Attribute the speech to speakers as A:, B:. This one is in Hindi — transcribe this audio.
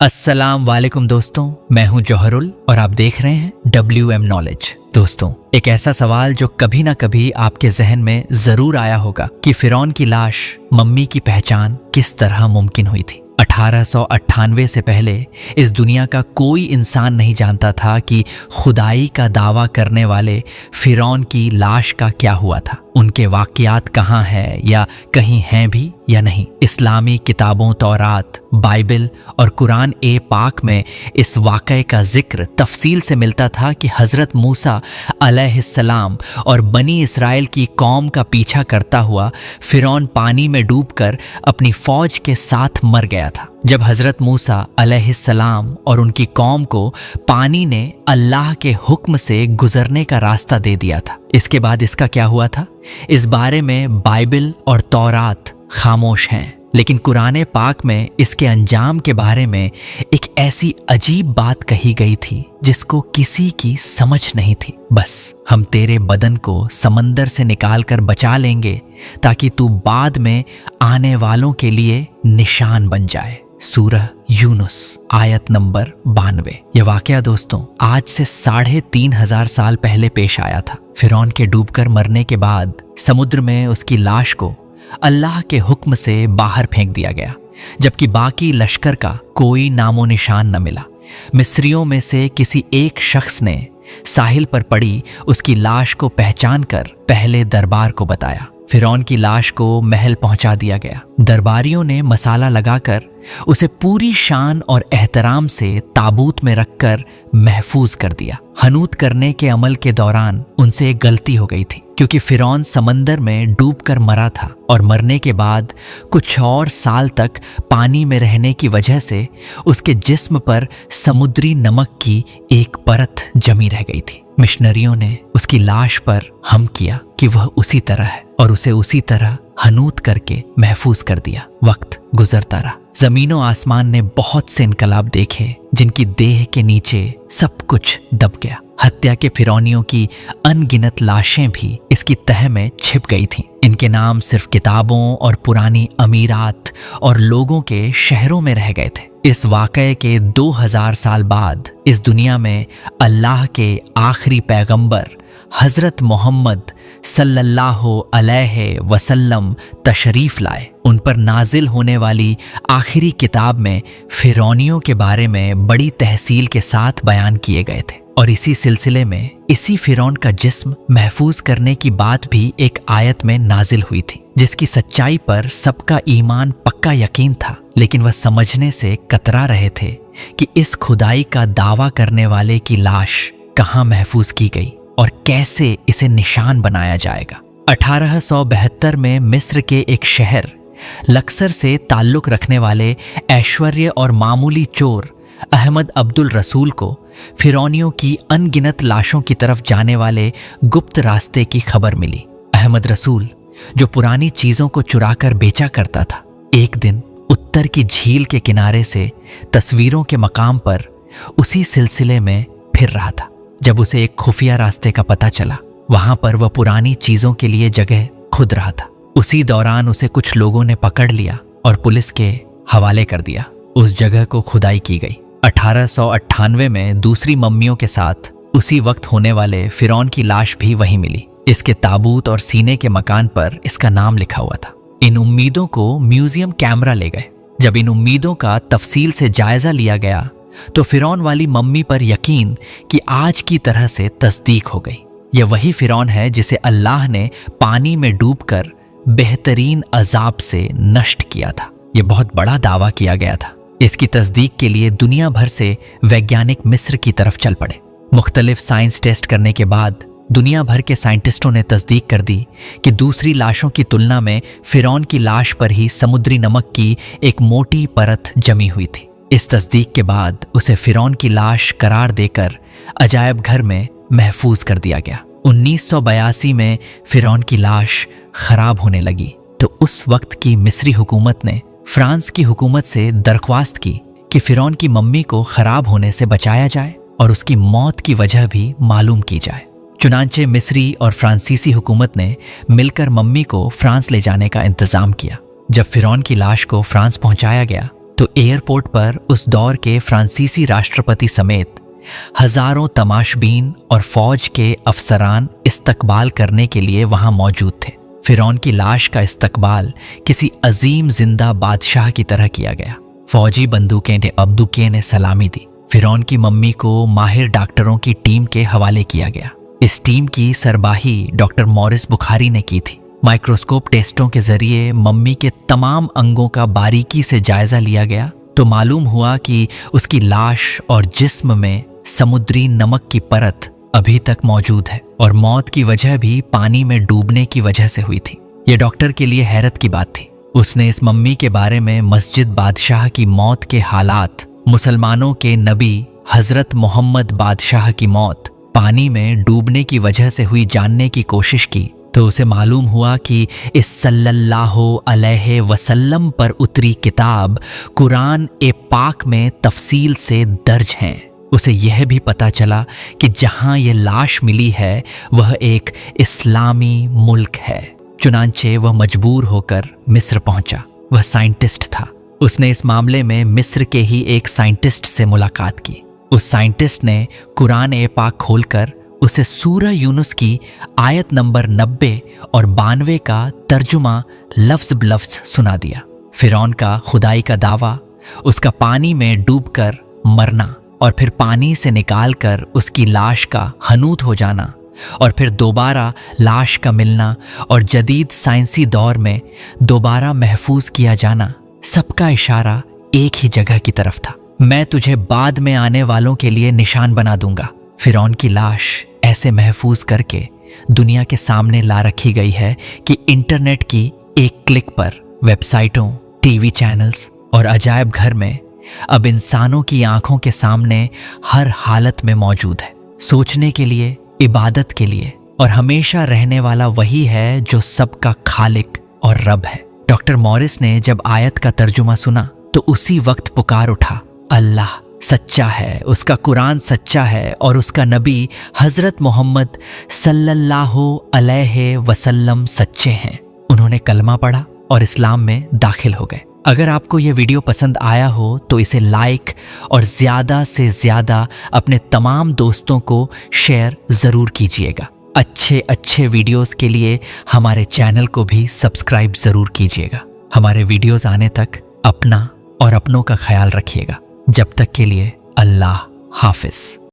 A: अस्सलाम वालेकुम दोस्तों, मैं हूं जौहरुल और आप देख रहे हैं WM नॉलेज। दोस्तों, एक ऐसा सवाल जो कभी ना कभी आपके जहन में जरूर आया होगा कि फिरौन की लाश मम्मी की पहचान किस तरह मुमकिन हुई थी। 1898 से पहले इस दुनिया का कोई इंसान नहीं जानता था कि खुदाई का दावा करने वाले फिरौन की लाश का क्या हुआ था, उनके वाक़यात कहाँ हैं या कहीं हैं भी या नहीं। इस्लामी किताबों तौरात, बाइबल और कुरान ए पाक में इस वाक़ये का जिक्र तफसील से मिलता था कि हज़रत मूसा अलैहिस्सलाम और बनी इसराइल की कौम का पीछा करता हुआ फिरौन पानी में डूबकर अपनी फ़ौज के साथ मर गया था। जब हज़रत मूसा अलैहिस्सलाम और उनकी कौम को पानी ने अल्लाह के हुक्म से गुजरने का रास्ता दे दिया था, इसके बाद इसका क्या हुआ था, इस बारे में बाइबल और तौरात खामोश हैं। लेकिन कुरान पाक में इसके अंजाम के बारे में एक ऐसी अजीब बात कही गई थी जिसको किसी की समझ नहीं थी। बस हम तेरे बदन को समंदर से निकाल कर बचा लेंगे ताकि तू बाद में आने वालों के लिए निशान बन जाए। सूरह यूनुस आयत नंबर 92। यह वाकया दोस्तों आज से 3500 साल पहले पेश आया था। फिरौन के डूबकर मरने के बाद समुद्र में उसकी लाश को अल्लाह के हुक्म से बाहर फेंक दिया गया, जबकि बाकी लश्कर का कोई नामो निशान न मिला। मिस्रियों में से किसी एक शख्स ने साहिल पर पड़ी उसकी लाश को पहचान कर पहले दरबार को बताया। फिरौन की लाश को महल पहुंचा दिया गया। दरबारियों ने मसाला लगाकर उसे पूरी शान और एहतराम से ताबूत में रखकर महफूज कर दिया। हनूत करने के अमल के दौरान उनसे एक गलती हो गई थी, क्योंकि फिरौन समंदर में डूबकर मरा था और मरने के बाद कुछ और साल तक पानी में रहने की वजह से उसके जिस्म पर समुद्री नमक की एक परत जमी रह गई थी। मिशनरियों ने उसकी लाश पर हम किया कि वह उसी तरह है और उसे उसी तरह हनूत करके महफूज कर दिया। वक्त गुजरता रहा, जमीनों आसमान ने बहुत से इनकलाब देखे जिनकी देह के नीचे सब कुछ दब गया। हत्या के फिरौनियों की अनगिनत लाशें भी इसकी तह में छिप गई थीं। इनके नाम सिर्फ किताबों और पुरानी अमीरात और लोगों के शहरों में रह गए थे। इस वाक़ये के 2000 साल बाद इस दुनिया में अल्लाह के आखिरी पैगंबर हज़रत मोहम्मद सल्लल्लाहु अलैहि वसल्लम तशरीफ लाए। उन पर नाजिल होने वाली आखिरी किताब में फिरौनियों के बारे में बड़ी तहसील के साथ बयान किए गए थे, और इसी सिलसिले में इसी फिरौन का जिस्म महफूज करने की बात भी एक आयत में नाजिल हुई थी, जिसकी सच्चाई पर सबका ईमान पक्का यकीन था। लेकिन वह समझने से कतरा रहे थे कि इस खुदाई का दावा करने वाले की लाश कहाँ महफूज की गई और कैसे इसे निशान बनाया जाएगा। 1872 में मिस्र के एक शहर लक्सर से ताल्लुक रखने वाले ऐश्वर्य और मामूली चोर अहमद अब्दुल रसूल को फिरौनियों की अनगिनत लाशों की तरफ जाने वाले गुप्त रास्ते की खबर मिली। अहमद रसूल, जो पुरानी चीजों को चुराकर बेचा करता था, एक दिन उत्तर की झील के किनारे से तस्वीरों के मकाम पर उसी सिलसिले में फिर रहा था। जब उसे एक खुफिया रास्ते का पता चला, वहां पर वह पुरानी चीजों के लिए जगह खुद रहा था। उसी दौरान उसे कुछ लोगों ने पकड़ लिया और पुलिस के हवाले कर दिया। उस जगह को खुदाई की गई। 1898 में दूसरी मम्मियों के साथ उसी वक्त होने वाले फिरौन की लाश भी वहीं मिली। इसके ताबूत और सीने के मकान पर इसका नाम लिखा हुआ था। इन उम्मीदों को म्यूजियम कैमरा ले गए। जब इन उम्मीदों का तफसील से जायजा लिया गया तो फिरौन वाली मम्मी पर यकीन कि आज की तरह से तस्दीक हो गई। यह वही फिरौन है जिसे अल्लाह ने पानी में डूबकर बेहतरीन अजाब से नष्ट किया था। यह बहुत बड़ा दावा किया गया था। इसकी तस्दीक के लिए दुनिया भर से वैज्ञानिक मिस्र की तरफ चल पड़े। मुख्तलिफ साइंस टेस्ट करने के बाद दुनिया भर के साइंटिस्टों ने तस्दीक कर दी कि दूसरी लाशों की तुलना में फिरौन की लाश पर ही समुद्री नमक की एक मोटी परत जमी हुई थी। इस तस्दीक के बाद उसे फिरौन की लाश करार देकर अजायब घर में महफूज कर दिया गया। 1982 में फिरौन की लाश खराब होने लगी तो उस वक्त की मिस्री हुकूमत ने फ्रांस की हुकूमत से दरख्वास्त की कि फिरौन की मम्मी को खराब होने से बचाया जाए और उसकी मौत की वजह भी मालूम की जाए। चुनांचे मिस्री और फ्रांसीसी हुकूमत ने मिलकर मम्मी को फ्रांस ले जाने का इंतजाम किया। जब फिरौन की लाश को फ्रांस पहुंचाया गया तो एयरपोर्ट पर उस दौर के फ्रांसीसी राष्ट्रपति समेत हजारों तमाशबीन और फौज के अफसरान इस्तकबाल करने के लिए वहां मौजूद थे। फिरौन की लाश का इस्तकबाल किसी अजीम जिंदा बादशाह की तरह किया गया। फौजी बंदूकें ने सलामी दी। फिरौन की मम्मी को माहिर डॉक्टरों की टीम के हवाले किया गया। इस टीम की सरबाही डॉक्टर मॉरिस बुखारी ने की थी। माइक्रोस्कोप टेस्टों के जरिए मम्मी के तमाम अंगों का बारीकी से जायजा लिया गया तो मालूम हुआ कि उसकी लाश और जिस्म में समुद्री नमक की परत अभी तक मौजूद है और मौत की वजह भी पानी में डूबने की वजह से हुई थी। यह डॉक्टर के लिए हैरत की बात थी। उसने इस मम्मी के बारे में मस्जिद बादशाह की मौत के हालात, मुसलमानों के नबी हजरत मोहम्मद बादशाह की मौत पानी में डूबने की वजह से हुई जानने की कोशिश की तो उसे मालूम हुआ कि इस सल्लल्लाहु अलैहि वसल्लम पर उतरी किताब कुरान ए पाक में तफसील से दर्ज हैं। उसे यह भी पता चला कि जहां यह लाश मिली है वह एक इस्लामी मुल्क है। चुनांचे वह मजबूर होकर मिस्र पहुंचा। वह साइंटिस्ट था। उसने इस मामले में मिस्र के ही एक साइंटिस्ट से मुलाकात की। उस साइंटिस्ट ने कुरान ए पाक खोलकर उसे सूरह यूनुस की आयत नंबर 90 और 92 का तर्जुमा लफ्ज बलफ्ज सुना दिया। फिरौन का खुदाई का दावा, उसका पानी में डूबकर मरना और फिर पानी से निकालकर उसकी लाश का हनूत हो जाना और फिर दोबारा लाश का मिलना और जदीद साइंसी दौर में दोबारा महफूज किया जाना, सबका इशारा एक ही जगह की तरफ था। मैं तुझे बाद में आने वालों के लिए निशान बना दूंगा। फिरौन की लाश ऐसे महफूज करके दुनिया के सामने ला रखी गई है कि इंटरनेट की एक क्लिक पर वेबसाइटों, टीवी चैनल्स और अजायब घर में अब इंसानों की आंखों के सामने हर हालत में मौजूद है। सोचने के लिए, इबादत के लिए और हमेशा रहने वाला वही है जो सबका खालिक और रब है। डॉक्टर मॉरिस ने जब आयत का तर्जुमा सुना तो उसी वक्त पुकार उठा, अल्लाह सच्चा है, उसका कुरान सच्चा है और उसका नबी हजरत मोहम्मद सल्लल्लाहु अलैहि वसल्लम सच्चे हैं। उन्होंने कलमा पढ़ा और इस्लाम में दाखिल हो गए। अगर आपको यह वीडियो पसंद आया हो तो इसे लाइक और ज़्यादा से ज़्यादा अपने तमाम दोस्तों को शेयर ज़रूर कीजिएगा। अच्छे वीडियोस के लिए हमारे चैनल को भी सब्सक्राइब ज़रूर कीजिएगा। हमारे वीडियोस आने तक अपना और अपनों का ख्याल रखिएगा। जब तक के लिए अल्लाह हाफिज।